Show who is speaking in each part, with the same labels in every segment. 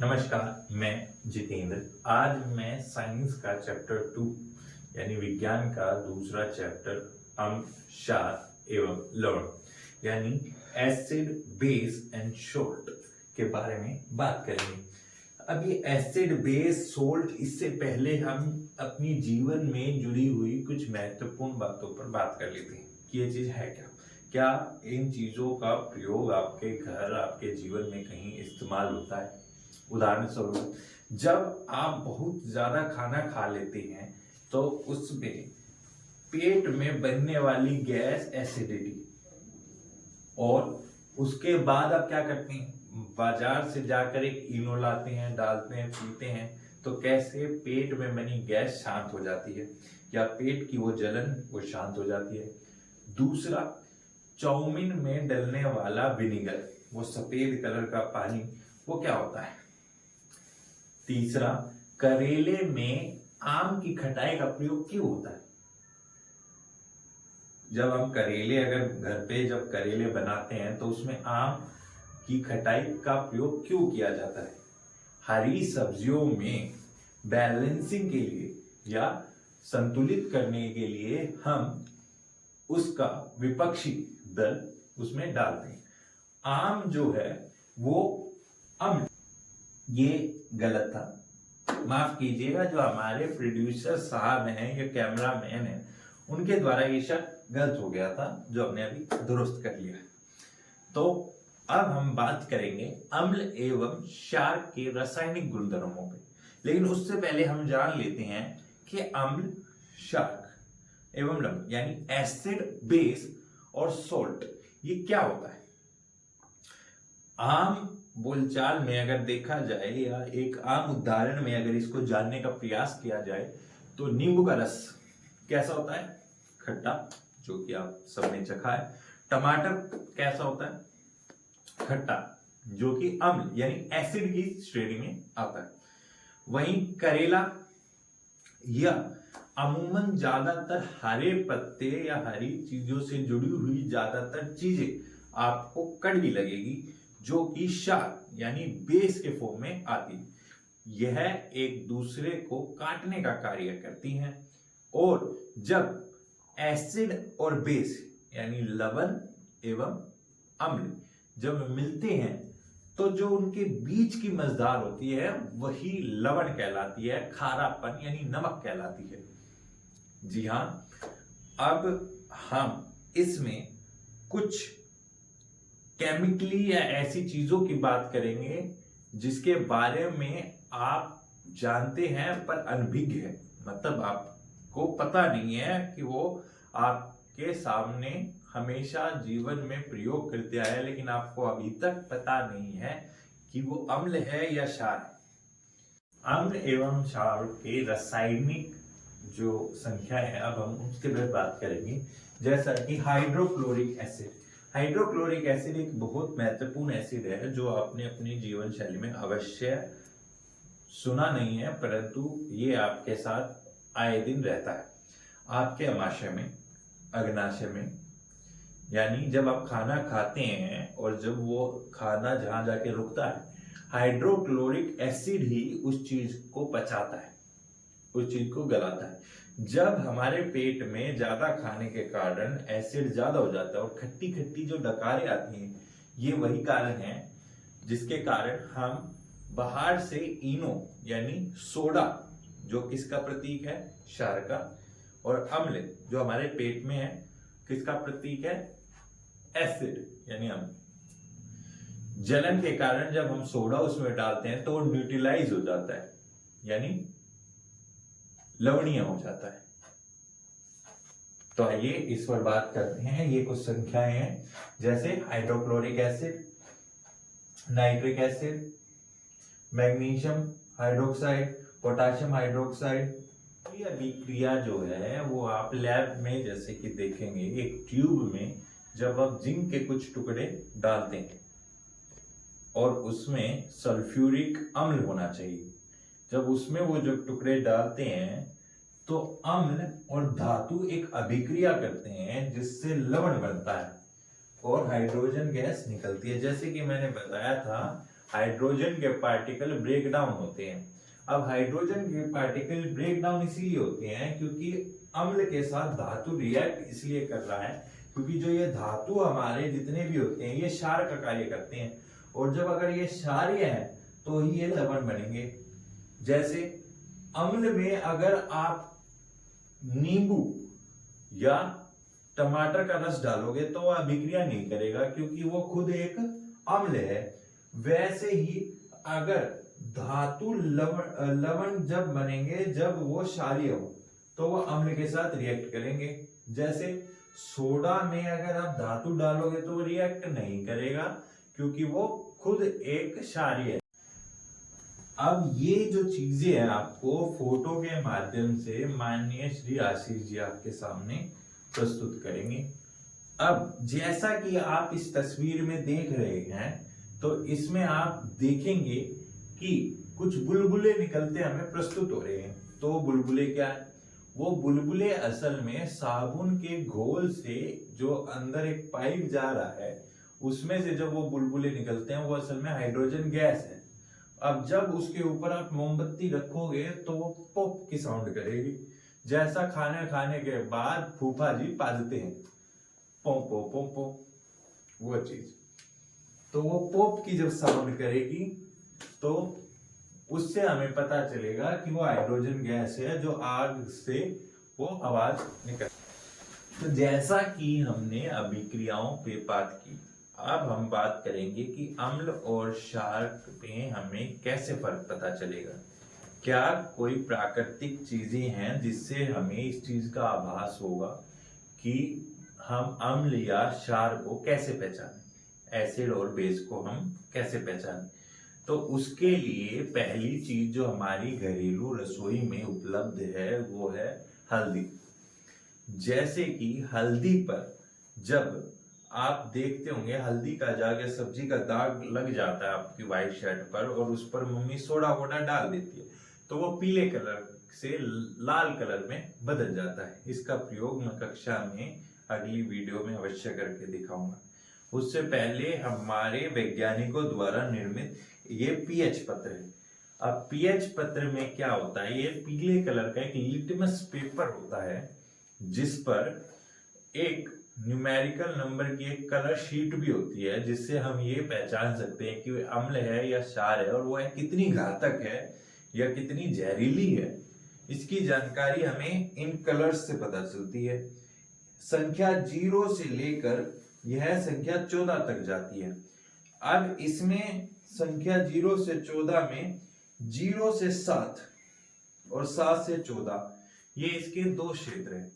Speaker 1: नमस्कार, मैं जितेंद्र। आज मैं साइंस का चैप्टर 2 यानी विज्ञान का दूसरा चैप्टर अम्ल, क्षार एवं लवण यानी एसिड, बेस एंड सोल्ट के बारे में बात करेंगे। अब ये एसिड, बेस, सोल्ट, इससे पहले हम अपनी जीवन में जुड़ी हुई कुछ महत्वपूर्ण बातों पर बात कर लेते हैं कि ये चीज है क्या। क्या इन चीजों का प्रयोग आपके घर, आपके जीवन में कहीं इस्तेमाल होता है? उदाहरण स्वरूप, जब आप बहुत ज्यादा खाना खा लेते हैं तो उसमें पेट में बनने वाली गैस एसिडिटी, और उसके बाद आप क्या करते हैं, बाजार से जाकर एक इनो लाते हैं, डालते हैं, पीते हैं, तो कैसे पेट में बनी गैस शांत हो जाती है या पेट की वो जलन वो शांत हो जाती है। दूसरा, चाउमीन में डलने वाला विनेगर, वो सफेद कलर का पानी, वो क्या होता है। तीसरा, करेले में आम की खटाई का प्रयोग क्यों होता है। जब हम करेले, अगर घर पे जब करेले बनाते हैं तो उसमें आम की खटाई का प्रयोग क्यों किया जाता है। हरी सब्जियों में बैलेंसिंग के लिए या संतुलित करने के लिए हम उसका विपक्षी दल उसमें डालते हैं। आम जो है वो अम्ल, ये गलत था, माफ कीजिएगा। जो हमारे प्रोड्यूसर साहब हैं या कैमरा मैन है, उनके द्वारा ये शब्द गलत हो गया था, जो हमने अभी दुरुस्त कर लिया। तो अब हम बात करेंगे अम्ल एवं क्षार के रासायनिक गुणधर्मों पे, लेकिन उससे पहले हम जान लेते हैं कि अम्ल, क्षार एवं लवण यानी एसिड, बेस और सोल्ट ये क्या होता है। आम बोलचाल में अगर देखा जाए या एक आम उदाहरण में अगर इसको जानने का प्रयास किया जाए तो नींबू का रस कैसा होता है, खट्टा, जो कि आप सबने चखा है। टमाटर कैसा होता है, खट्टा, जो कि अम्ल यानी एसिड की श्रेणी में आता है। वहीं करेला या अमूमन ज्यादातर हरे पत्ते या हरी चीजों से जुड़ी हुई ज्यादातर चीजें आपको कड़वी लगेगी, जो कि क्षार यानी बेस के फॉर्म में आती है। यह एक दूसरे को काटने का कार्य करती हैं, और जब एसिड और बेस यानी लवण एवं अम्ल जब मिलते हैं तो जो उनके बीच की मजदार होती है वही लवण कहलाती है, खारापन यानी नमक कहलाती है। जी हां, अब हम इसमें कुछ केमिकली या ऐसी चीजों की बात करेंगे जिसके बारे में आप जानते हैं पर अनभिज्ञ है, मतलब आपको पता नहीं है कि वो आपके सामने हमेशा जीवन में प्रयोग करते आए, लेकिन आपको अभी तक पता नहीं है कि वो अम्ल है या क्षार है। अम्ल एवं क्षार के रासायनिक जो संख्या है, अब हम उसके बारे में बात करेंगे। जैसा कि हाइड्रोक्लोरिक एसिड, हाइड्रोक्लोरिक एसिड एक बहुत महत्वपूर्ण एसिड है जो आपने अपनी जीवन शैली में अवश्य सुना नहीं है, परंतु ये आपके साथ आए दिन रहता है। आपके अमाशय में, अग्नाशय में, यानी जब आप खाना खाते हैं और जब वो खाना जहां जाके रुकता है, हाइड्रोक्लोरिक एसिड ही उस चीज को पचाता है, उस चीज को गलाता है। जब हमारे पेट में ज्यादा खाने के कारण एसिड ज्यादा हो जाता है और खट्टी खट्टी जो डकारें आती हैं, ये वही कारण है जिसके कारण हम बाहर से इनो यानी सोडा, जो किसका प्रतीक है, क्षार का, और अम्ल जो हमारे पेट में है किसका प्रतीक है, एसिड यानी अम्ल। जलन के कारण जब हम सोडा उसमें डालते हैं तो न्यूट्रलाइज हो जाता है, यानी लवणीय हो जाता है। तो आइए इस पर बात करते हैं। ये कुछ संख्याएं हैं, जैसे hydrochloric acid, nitric acid, magnesium hydroxide, potassium hydroxide. ये अभिक्रिया जो है वो आप लैब में जैसे कि देखेंगे, एक ट्यूब में जब आप जिंक के कुछ टुकड़े डालते हैं और उसमें सल्फ्यूरिक अम्ल होना चाहिए, जब उसमें वो जो टुकड़े डालते हैं तो अम्ल और धातु एक अभिक्रिया करते हैं जिससे लवण बनता है और हाइड्रोजन गैस निकलती है। जैसे कि मैंने बताया था, हाइड्रोजन के पार्टिकल ब्रेक डाउन होते हैं। अब हाइड्रोजन के पार्टिकल ब्रेक डाउन इसीलिए होते हैं क्योंकि अम्ल के साथ धातु रिएक्ट इसलिए कर रहा है क्योंकि जो ये धातु हमारे जितने भी होते हैं ये क्षार का कार्य करते हैं, और जब अगर ये क्षारीय है तो ही ये लवण बनेंगे। जैसे अम्ल में अगर आप नींबू या टमाटर का रस डालोगे तो वह अभिक्रिया नहीं करेगा क्योंकि वो खुद एक अम्ल है। वैसे ही अगर धातु लवण जब बनेंगे जब वो क्षारीय हो तो वो अम्ल के साथ रिएक्ट करेंगे। जैसे सोडा में अगर आप धातु डालोगे तो वो रिएक्ट नहीं करेगा क्योंकि वो खुद एक क्षारीय है। अब ये जो चीजें हैं आपको फोटो के माध्यम से माननीय श्री आशीष जी आपके सामने प्रस्तुत करेंगे। अब जैसा कि आप इस तस्वीर में देख रहे हैं तो इसमें आप देखेंगे कि कुछ बुलबुले निकलते हमें प्रस्तुत हो रहे हैं। तो बुलबुले क्या है? वो बुलबुले असल में साबुन के घोल से जो अंदर एक पाइप जा रहा है उसमें से जब वो बुलबुले निकलते हैं वो असल में हाइड्रोजन गैस है। अब जब उसके ऊपर आप मोमबत्ती रखोगे तो वो पॉप की साउंड करेगी, जैसा खाना खाने के बाद फूफा जी पाजते हैं पो पो पो पो, वो चीज। तो वो पॉप की जब साउंड करेगी तो उससे हमें पता चलेगा कि वो हाइड्रोजन गैस है जो आग से वो आवाज निकल। तो जैसा कि हमने अभिक्रियाओं पे बात की, अब हम बात करेंगे कि अम्ल और क्षार में हमें कैसे फर्क पता चलेगा। क्या कोई प्राकृतिक चीजें हैं जिससे हमें इस चीज का आभास होगा कि हम अम्ल या क्षार को कैसे पहचानें, एसिड और बेस को हम कैसे पहचानें। तो उसके लिए पहली चीज जो हमारी घरेलू रसोई में उपलब्ध है वो है हल्दी। जैसे कि हल्दी पर जब आप देखते होंगे हल्दी का जाके सब्जी का दाग लग जाता है आपकी व्हाइट शर्ट पर और उस पर मम्मी सोडा वोडा डाल देती है तो वो पीले कलर से लाल कलर में बदल जाता है। इसका प्रयोग मैं कक्षा में अगली वीडियो में अवश्य करके दिखाऊंगा। उससे पहले हमारे वैज्ञानिकों द्वारा निर्मित ये पीएच पत्र है। अब पीएच पत्र में क्या होता है, ये पीले कलर का एक लिटमस पेपर होता है जिस पर एक न्यूमेरिकल नंबर की एक कलर शीट भी होती है जिससे हम ये पहचान सकते हैं कि वो अम्ल है या क्षार है और वो है कितनी घातक है या कितनी जहरीली है। इसकी जानकारी हमें इन कलर्स से पता चलती है। संख्या 0 से लेकर यह संख्या 14 तक जाती है। अब इसमें संख्या 0 से 14 में 0 से 7 और 7 से 14 ये इसके दो क्षेत्र हैं।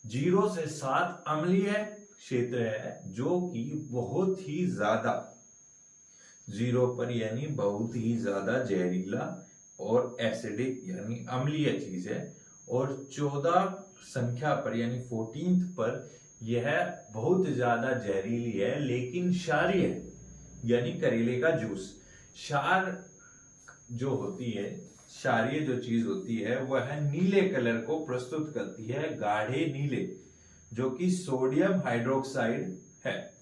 Speaker 1: 0 से 7 अम्लीय क्षेत्र है जो कि बहुत ही ज्यादा 0 पर यानी बहुत ही ज्यादा जहरीला और एसिडिक यानी अम्लीय चीज है, और 14 संख्या पर यानी 14th पर यह बहुत ज्यादा जहरीली है लेकिन क्षारीय है यानी करेले का जूस। क्षार जो होती है, क्षारीय जो चीज होती है वह नीले कलर को प्रस्तुत करती है, गाढ़े नीले, जो कि सोडियम हाइड्रोक्साइड है।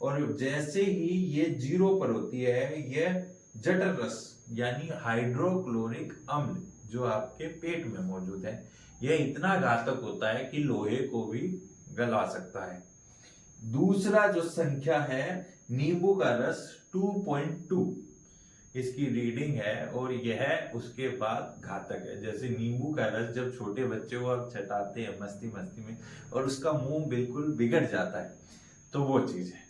Speaker 1: और जैसे ही ये 0 पर होती है यह जठर रस यानी हाइड्रोक्लोरिक अम्ल जो आपके पेट में मौजूद है, यह इतना घातक होता है कि लोहे को भी गला सकता है। दूसरा जो संख्या है नींबू का रस 2.2 इसकी रीडिंग है और यह उसके बाद घातक है। जैसे नींबू का रस जब छोटे बच्चे को आप चटाते हैं मस्ती मस्ती में और उसका मुंह बिल्कुल बिगड़ जाता है तो वो चीज है।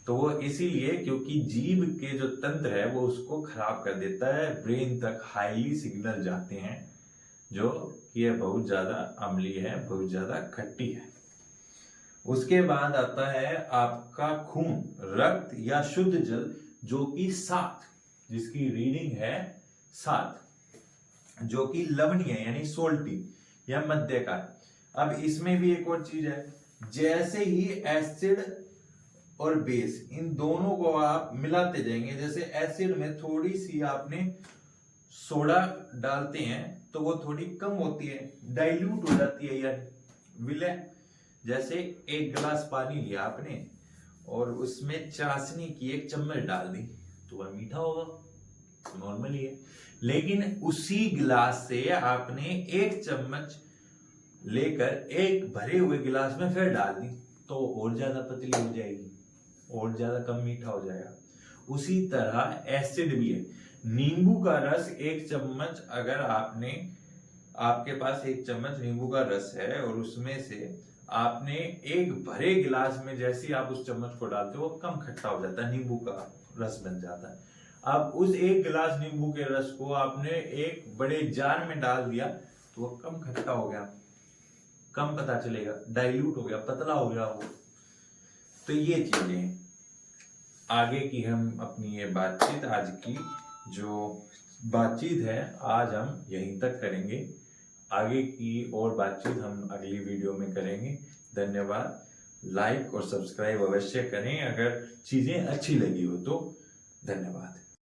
Speaker 1: तो वो इसीलिए क्योंकि जीभ के जो तंत्र है वो उसको खराब कर देता है, ब्रेन तक हाईली सिग्नल जाते हैं जो कि यह बहुत ज्यादा अम्लीय है, बहुत ज्यादा खट्टी है। उसके बाद आता है आपका खून, रक्त या शुद्ध जल जो कि 7, जिसकी रीडिंग है 7, जो कि लवणीय यानी सोल्टी या मध्यकार। अब इसमें भी एक और चीज है, जैसे ही एसिड और बेस इन दोनों को आप मिलाते जाएंगे, जैसे एसिड में थोड़ी सी आपने सोडा डालते हैं तो वो थोड़ी कम होती है, डाइल्यूट हो जाती है या विलय। जैसे एक गिलास पानी लिया आपने और उसमें चाशनी की 1 चम्मच डाल दी तो वह मीठा होगा, नॉर्मल ही है। लेकिन उसी गिलास से आपने 1 चम्मच लेकर एक भरे हुए गिलास में फिर डाल दी तो और ज्यादा पतली हो जाएगी, और ज्यादा कम मीठा हो जाएगा। उसी तरह एसिड भी है। नींबू का रस 1 चम्मच, अगर आपके पास 1 चम्मच नींबू का रस है और उसमें से आपने एक भरे गिलास में जैसे ही आप उस चम्मच को डालते हो वो कम खट्टा हो जाता है, नींबू का रस बन जाता है। अब उस 1 गिलास नींबू के रस को आपने एक बड़े जार में डाल दिया तो वो कम खट्टा हो गया, कम पता चलेगा, डाइल्यूट हो गया, पतला हो गया वो। तो ये चीजें आगे की हम अपनी ये बातचीत, आज की जो बातचीत है आज हम यहीं तक करेंगे। आगे की और बातचीत हम अगली वीडियो में करेंगे। धन्यवाद। लाइक और सब्सक्राइब अवश्य करें अगर चीजें अच्छी लगी हो तो। धन्यवाद।